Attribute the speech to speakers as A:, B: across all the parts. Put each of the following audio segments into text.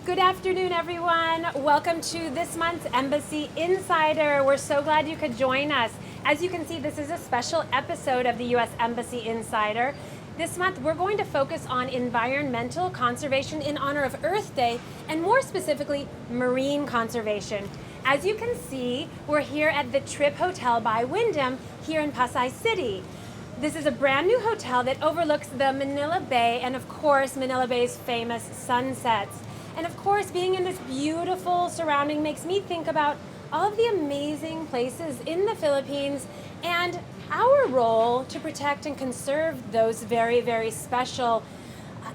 A: Good afternoon, everyone. Welcome to this month's Embassy Insider. We're so glad you could join us. As you can see, this is a special episode of the U.S. Embassy Insider. This month, we're going to focus on environmental conservation in honor of Earth Day, and more specifically, marine conservation. As you can see, we're here at the Trip Hotel by Wyndham here in Pasay City. This is a brand new hotel that overlooks the Manila Bay and, of course, Manila Bay's famous sunsets. And of course, being in this beautiful surrounding makes me think about all of the amazing places in the Philippines and our role to protect and conserve those very, very special,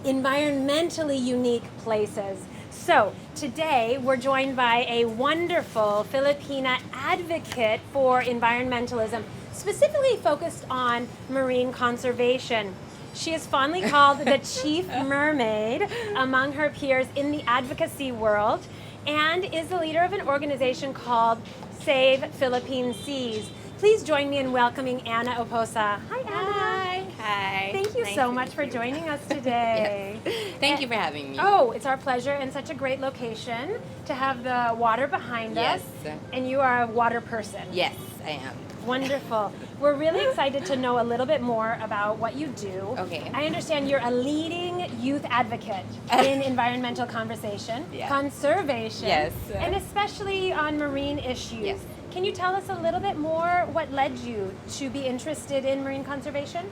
A: environmentally unique places. So today we're joined by a wonderful Filipina advocate for environmentalism, specifically focused on marine conservation. She is fondly called the Chief Mermaid among her peers in the advocacy world and is the leader of an organization called Save Philippine Seas. Please join me in welcoming Anna Oposa. Hi, Anna.
B: Hi.
A: Thank you
B: Nice
A: so
B: to
A: much
B: meet
A: for
B: you.
A: joining us today.
B: Yes. Thank you for having me.
A: Oh, it's our pleasure, and such a great location to have the water behind us.
B: Yes.
A: And you are a water person.
B: Yes, I am.
A: Wonderful. We're really excited to know a little bit more about what you do.
B: Okay.
A: I understand you're a leading youth advocate in environmental conversation,
B: Yeah.
A: conservation,
B: Yes.
A: and especially on marine issues.
B: Yes.
A: Can you tell us a little bit more what led you to be interested in marine conservation?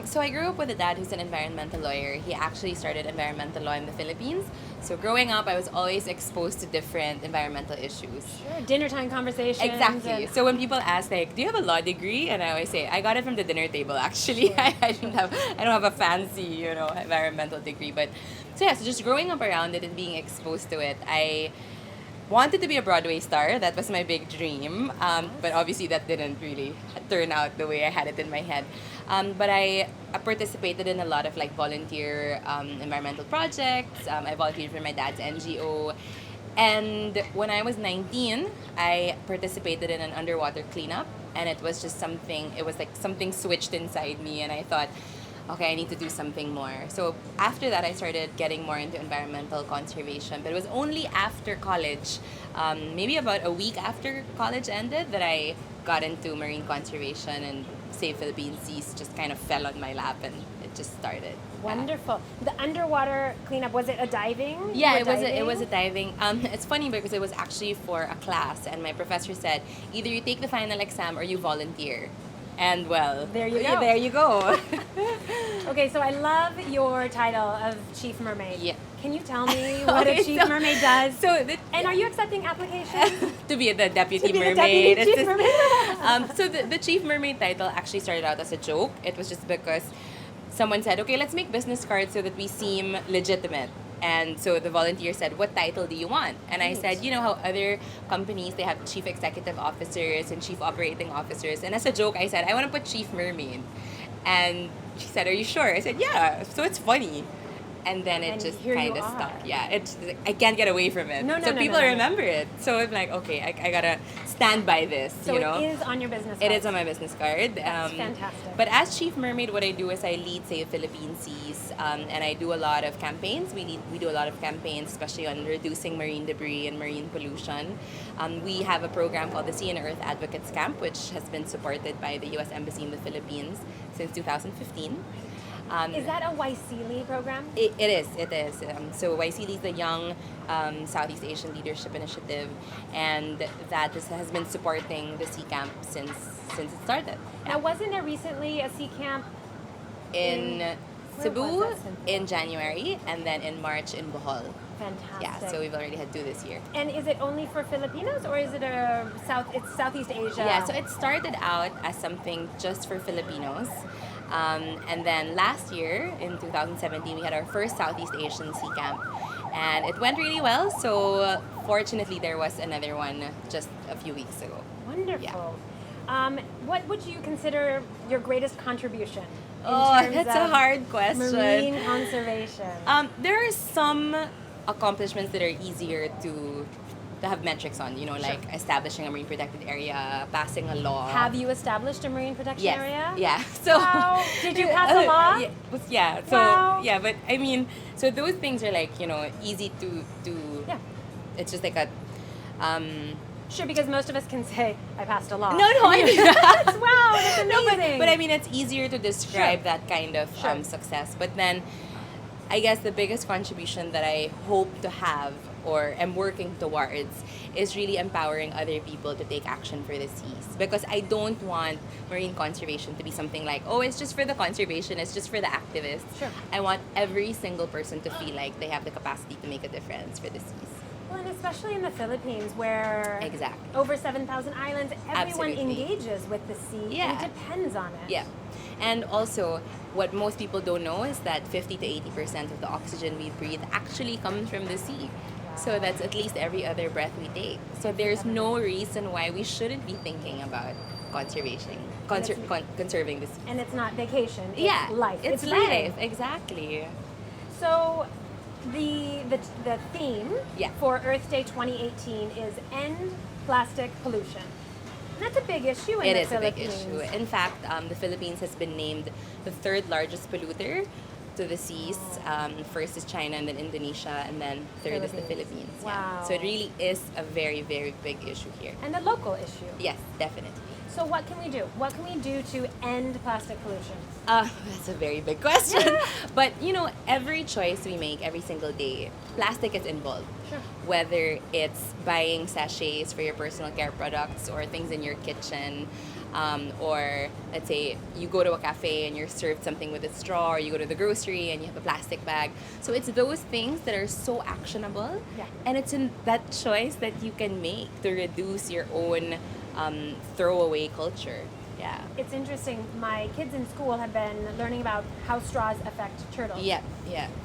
B: So I grew up with a dad who's an environmental lawyer. He actually started environmental law in the Philippines. So growing up, I was always exposed to different environmental issues.
A: Sure. Dinner time conversations.
B: Exactly.
A: and-
B: So when people ask, like, do you have a law degree? And I always say, I got it from the dinner table, actually.
A: Sure.
B: I don't have a fancy, environmental degree. But so yeah, so just growing up around it and being exposed to it, I wanted to be a Broadway star. That was my big dream. But obviously that didn't really turn out the way I had it in my head. But I participated in a lot of volunteer environmental projects. I volunteered for my dad's NGO. And when I was 19, I participated in an underwater cleanup. And it was just it was like something switched inside me. And I thought, okay, I need to do something more. So after that, I started getting more into environmental conservation. But it was only after college, maybe about a week after college ended, that I got into marine conservation, and Save Philippine Seas just kind of fell on my lap, and it just started.
A: Wonderful. The underwater cleanup, was it a diving?
B: Yeah,
A: You were
B: it was a
A: diving?
B: diving. It's funny because it was actually for a class, and my professor said, either you take the final exam or you volunteer. And well,
A: There you
B: yeah,
A: go.
B: there you go.
A: Okay, so I love your title of Chief Mermaid.
B: Yeah.
A: Can you tell me what a
B: Okay,
A: Chief
B: so-
A: Mermaid does? And are you accepting
B: to
A: applications?
B: be the deputy
A: To be the
B: mermaid.
A: deputy
B: It's
A: chief
B: just-
A: mermaid.
B: So the chief mermaid title actually started out as a joke. It was just because someone said, okay, let's make business cards so that we seem legitimate. And so the volunteer said, what title do you want? And I said, you know how other companies, they have chief executive officers and chief operating officers. And as a joke, I said, I want to put chief mermaid. And she said, are you sure? I said, yeah. So it's funny. And then it
A: And
B: just
A: here you
B: kind of
A: are.
B: stuck. Yeah, I can't get away from it.
A: No,
B: so
A: no,
B: people
A: no.
B: remember it. So I'm like, okay, I gotta stand by this.
A: So
B: you know,
A: it is on your business
B: it
A: card.
B: is on my business card.
A: That's fantastic.
B: But as Chief Mermaid, what I do is I lead Save Philippine Seas, and I do a lot of campaigns. We do a lot of campaigns, especially on reducing marine debris and marine pollution. We have a program called the Sea and Earth Advocates Camp, which has been supported by the U.S. Embassy in the Philippines since 2015.
A: Is that a YSEALI program?
B: It is. So YSEALI is the Young Southeast Asian Leadership Initiative, and that has been supporting the Sea Camp since it started.
A: Now, wasn't there recently a sea camp?
B: In
A: where
B: Cebu
A: was that?
B: in January, and then in March in Bohol.
A: Fantastic.
B: Yeah, so we've already had 2 this year.
A: And is it only for Filipinos, or is it it's Southeast Asia?
B: Yeah, so it started out as something just for Filipinos. And then last year, in 2017, we had our first Southeast Asian Sea Camp. And it went really well, so fortunately there was another one just a few weeks ago.
A: Wonderful. What would you consider your greatest contribution in
B: Oh,
A: terms
B: that's a
A: of
B: hard question.
A: marine conservation?
B: There are some accomplishments that are easier to to have metrics on, like establishing a marine protected area, passing a law.
A: Have you established a marine protection
B: Yes.
A: area?
B: Yeah. So
A: Wow. Did you pass a law?
B: Yeah. So
A: Wow.
B: yeah, but I mean, so those things are like, easy to
A: Yeah.
B: it's just like a
A: Sure, because most of us can say, I passed a law.
B: No, I mean
A: Wow, that's amazing.
B: No, but I mean, it's easier to describe
A: Sure.
B: that kind of
A: Sure.
B: success. But then, I guess the biggest contribution that I hope to have or am working towards is really empowering other people to take action for the seas. Because I don't want marine conservation to be something like, oh, it's just for the conservation, it's just for the activists.
A: Sure.
B: I want every single person to feel like they have the capacity to make a difference for the seas.
A: Well, and especially in the Philippines, where
B: Exactly.
A: over 7,000 islands, everyone
B: Absolutely.
A: engages with the sea
B: Yeah.
A: and depends on it.
B: Yeah. And also, what most people don't know is that 50 to 80% of the oxygen we breathe actually comes from the sea. So that's at least every other breath we take. So there's no reason why we shouldn't be thinking about conservation, conserving the sea.
A: And it's not vacation. It's
B: Yeah,
A: life.
B: It's
A: breathing.
B: life, exactly.
A: So the theme
B: Yeah.
A: for Earth Day 2018 is End Plastic Pollution. And that's a big issue in
B: It
A: the
B: is a big
A: Philippines.
B: issue. In fact, the Philippines has been named the third largest polluter to the seas. First is China, and then Indonesia, and then third is the
A: Philippines.
B: Philippines.
A: Wow.
B: Yeah. So it really is a very, very big issue here.
A: And a local issue.
B: Yes, definitely.
A: So what can we do? What can we do to end plastic pollution?
B: That's a very big question. But, every choice we make every single day, plastic is involved.
A: Sure.
B: Whether it's buying sachets for your personal care products or things in your kitchen, or let's say you go to a cafe and you're served something with a straw, or you go to the grocery and you have a plastic bag. So it's those things that are so actionable.
A: Yeah.
B: And it's in that choice that you can make to reduce your own throwaway culture. Yeah.
A: It's interesting. My kids in school have been learning about how straws affect turtles.
B: Yeah.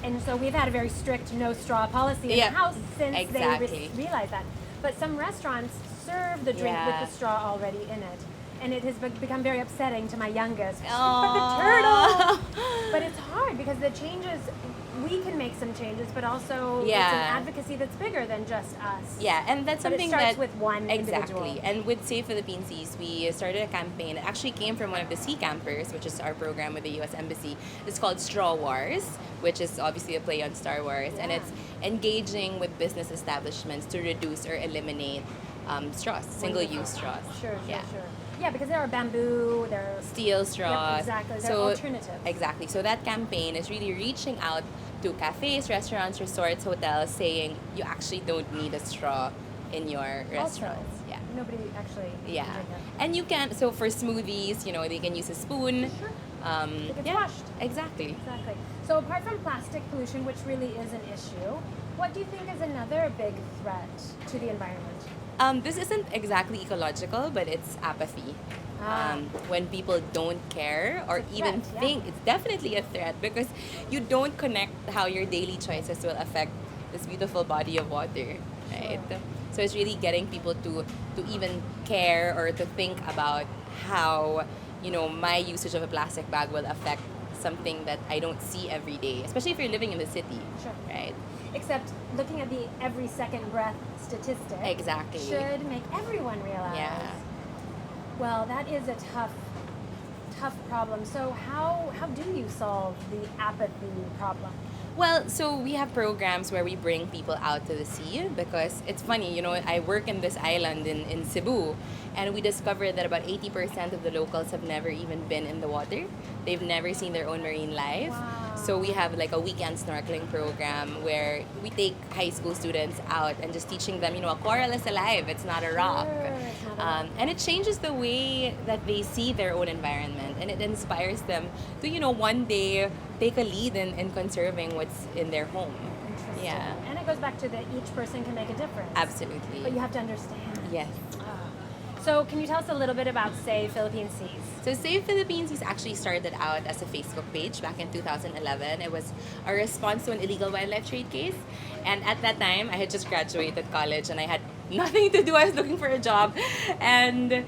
A: And so we've had a very strict no straw policy in
B: Yeah,
A: the house since
B: exactly.
A: they realized that. But some restaurants serve the drink
B: Yeah.
A: with the straw already in it. And it has become very upsetting to my youngest. But the
B: Aw.
A: turtle! But it's hard because the changes, we can make some changes, but also it's
B: Yeah.
A: an advocacy that's bigger than just us.
B: Yeah, and that's
A: But it
B: something
A: starts
B: that
A: with one
B: exactly.
A: individual.
B: And with Save Philippine Seas, we started a campaign. It actually came from one of the Sea Campers, which is our program with the U.S. Embassy. It's called Straw Wars, which is obviously a play on Star Wars, and
A: Yeah.
B: it's engaging with business establishments to reduce or eliminate straws, single-use straws.
A: Sure.
B: Yeah.
A: Yeah, because there are bamboo, there are
B: Steel straws.
A: exactly. They're alternatives.
B: Exactly. So that campaign is really reaching out to cafes, restaurants, resorts, hotels, saying you actually don't need a straw in your restaurants.
A: Also,
B: Yeah.
A: nobody actually
B: Yeah.
A: can drink it.
B: And you can, so for smoothies, they can use a spoon.
A: Sure. It gets
B: Yeah,
A: washed.
B: exactly.
A: Exactly. So apart from plastic pollution, which really is an issue, what do you think is another big threat to the environment?
B: This isn't exactly ecological, but it's apathy.
A: Ah.
B: When people don't care or
A: It's a
B: even
A: threat, yeah.
B: think, it's definitely a threat because you don't connect how your daily choices will affect this beautiful body of water, right?
A: Sure.
B: So it's really getting people to even care or to think about how, my usage of a plastic bag will affect something that I don't see every day, especially if you're living in the city,
A: Sure.
B: right?
A: Except looking at the every second breath statistic
B: Exactly.
A: should make everyone realize.
B: Yeah.
A: Well, that is a tough problem. So how do you solve the apathy problem?
B: Well, so we have programs where we bring people out to the sea because it's funny, I work in this island in Cebu, and we discovered that about 80% of the locals have never even been in the water. They've never seen their own marine life.
A: Wow.
B: So we have like a weekend snorkeling program where we take high school students out and just teaching them, a coral is alive, it's not a rock.
A: Sure, it's not a rock.
B: And it changes the way that they see their own environment, and it inspires them to, one day take a lead in conserving what's in their home.
A: Interesting.
B: Yeah.
A: And it goes back to that each person can make a difference.
B: Absolutely.
A: But you have to understand.
B: Yes.
A: So can you tell us a little bit about, say, Philippine Seas?
B: So Save Philippines is actually started out as a Facebook page back in 2011. It was a response to an illegal wildlife trade case. And at that time, I had just graduated college and I had nothing to do. I was looking for a job. And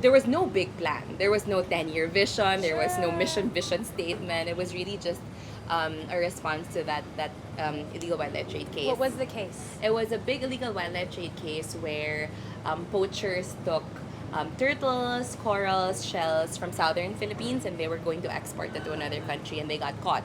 B: there was no big plan. There was no 10-year vision. There was no mission, vision statement. It was really just a response to that illegal wildlife trade case.
A: What was the case?
B: It was a big illegal wildlife trade case where poachers took turtles, corals, shells from southern Philippines, and they were going to export it to another country, and they got caught.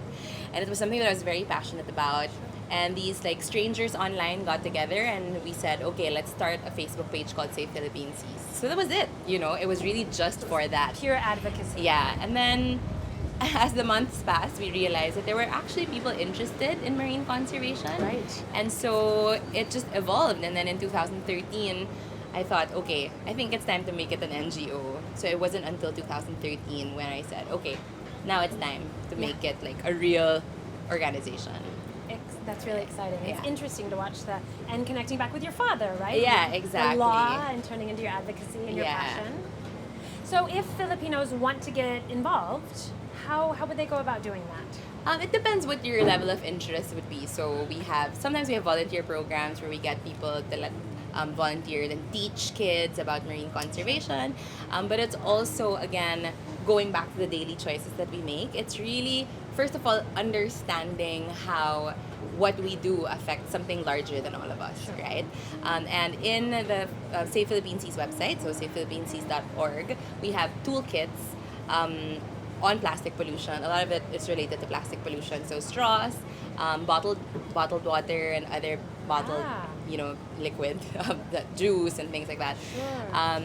B: And it was something that I was very passionate about. And these like strangers online got together, and we said, okay, let's start a Facebook page called Save Philippine Seas. So that was it. It was really just for that.
A: Pure advocacy.
B: Yeah, and then as the months passed, we realized that there were actually people interested in marine conservation.
A: Right.
B: And so it just evolved. And then in 2013, I thought, okay, I think it's time to make it an NGO. So it wasn't until 2013 when I said, okay, now it's time to make it like a real organization.
A: That's really exciting. It's
B: Yeah.
A: interesting to watch that and connecting back with your father, right?
B: Yeah,
A: The
B: exactly.
A: law and turning into your advocacy and your
B: Yeah.
A: passion. So if Filipinos want to get involved, how would they go about doing that?
B: It depends what your level of interest would be. So sometimes we have volunteer programs where we get people to volunteer and teach kids about marine conservation. But it's also, again, going back to the daily choices that we make. It's really, first of all, understanding how what we do affects something larger than all of us, right? And in the Save Philippine Seas website, so savephilippineseas.org, we have toolkits on plastic pollution. A lot of it is related to plastic pollution. So straws, bottled water, and other bottled, liquid, the juice and things like that.
A: Sure.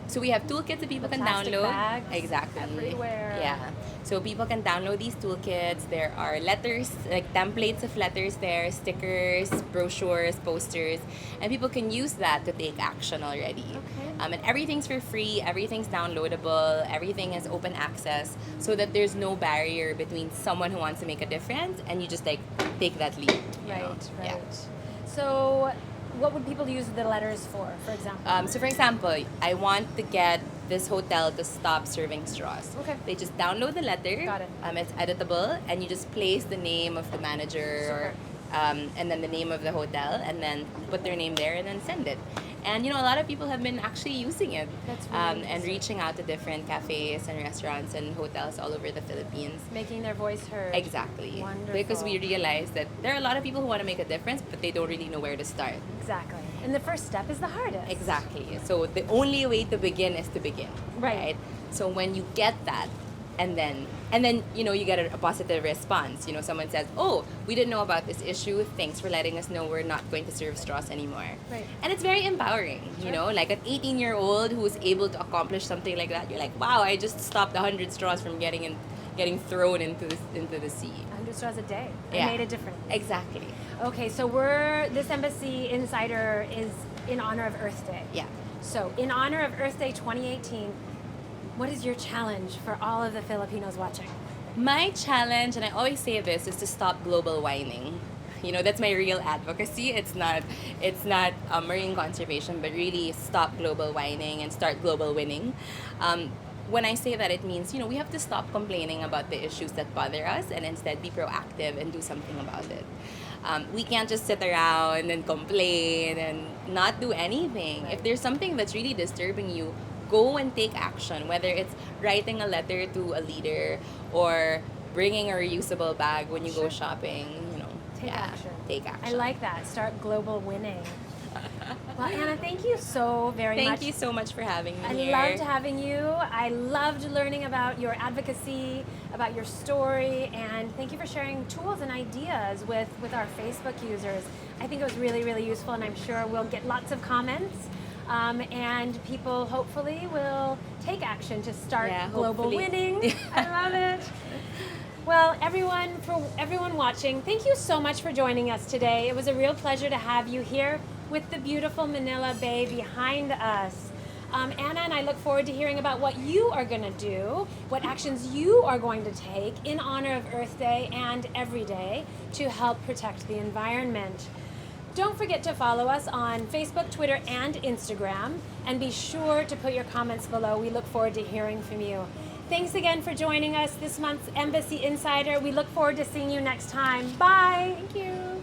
B: So we have toolkits that people can
A: plastic
B: download.
A: bags
B: Exactly.
A: everywhere.
B: Yeah. So people can download these toolkits. There are letters, like templates of letters there, stickers, brochures, posters, and people can use that to take action already.
A: Okay.
B: And everything's for free, everything's downloadable, everything is open access, so that there's no barrier between someone who wants to make a difference and you just like take that leap.
A: Right.
B: Yeah.
A: So what would people use the letters for example?
B: So for example, I want to get this hotel to stop serving straws.
A: Okay.
B: They just download the letter.
A: Got it.
B: It's editable, and you just place the name of the manager and then the name of the hotel, and then put their name there, and then send it. And a lot of people have been actually using it.
A: That's really
B: and reaching out to different cafes and restaurants and hotels all over the Philippines.
A: Making their voice heard.
B: Exactly.
A: Wonderful.
B: Because we realize that there are a lot of people who want to make a difference, but they don't really know where to start.
A: Exactly. And the first step is the hardest.
B: Exactly. So the only way to begin is to begin.
A: Right.
B: So when you get that, and then you get a positive response. Someone says, "Oh, we didn't know about this issue. Thanks for letting us know. We're not going to serve straws anymore."
A: Right.
B: And it's very empowering. Like an 18-year-old who's able to accomplish something like that. You're like, "Wow, I just stopped 100 straws from getting thrown into the sea."
A: 100 straws a day.
B: Yeah.
A: It made a difference.
B: Exactly.
A: Okay, so this Embassy Insider is in honor of Earth Day.
B: Yeah.
A: So, in honor of Earth Day 2018, what is your challenge for all of the Filipinos watching?
B: My challenge, and I always say this, is to stop global whining. That's my real advocacy. It's not marine conservation, but really stop global whining and start global winning. When I say that, it means, we have to stop complaining about the issues that bother us and instead be proactive and do something about it. We can't just sit around and complain and not do anything.
A: Right.
B: If there's something that's really disturbing you, go and take action, whether it's writing a letter to a leader or bringing a reusable bag when you go shopping.
A: Take action.
B: Take action.
A: I like that. Start global winning. Well, Anna, thank you so very much.
B: Thank you so much for having me
A: I
B: here.
A: loved having you. I loved learning about your advocacy, about your story, and thank you for sharing tools and ideas with our Facebook users. I think it was really, really useful, and I'm sure we'll get lots of comments. And people hopefully will take action to start global
B: hopefully.
A: winning. I love it. Well, for everyone watching, thank you so much for joining us today. It was a real pleasure to have you here with the beautiful Manila Bay behind us. Anna and I look forward to hearing about what you are going to do, what actions you are going to take in honor of Earth Day and every day to help protect the environment. Don't forget to follow us on Facebook, Twitter, and Instagram, and be sure to put your comments below. We look forward to hearing from you. Thanks again for joining us this month's Embassy Insider. We look forward to seeing you next time. Bye.
B: Thank you.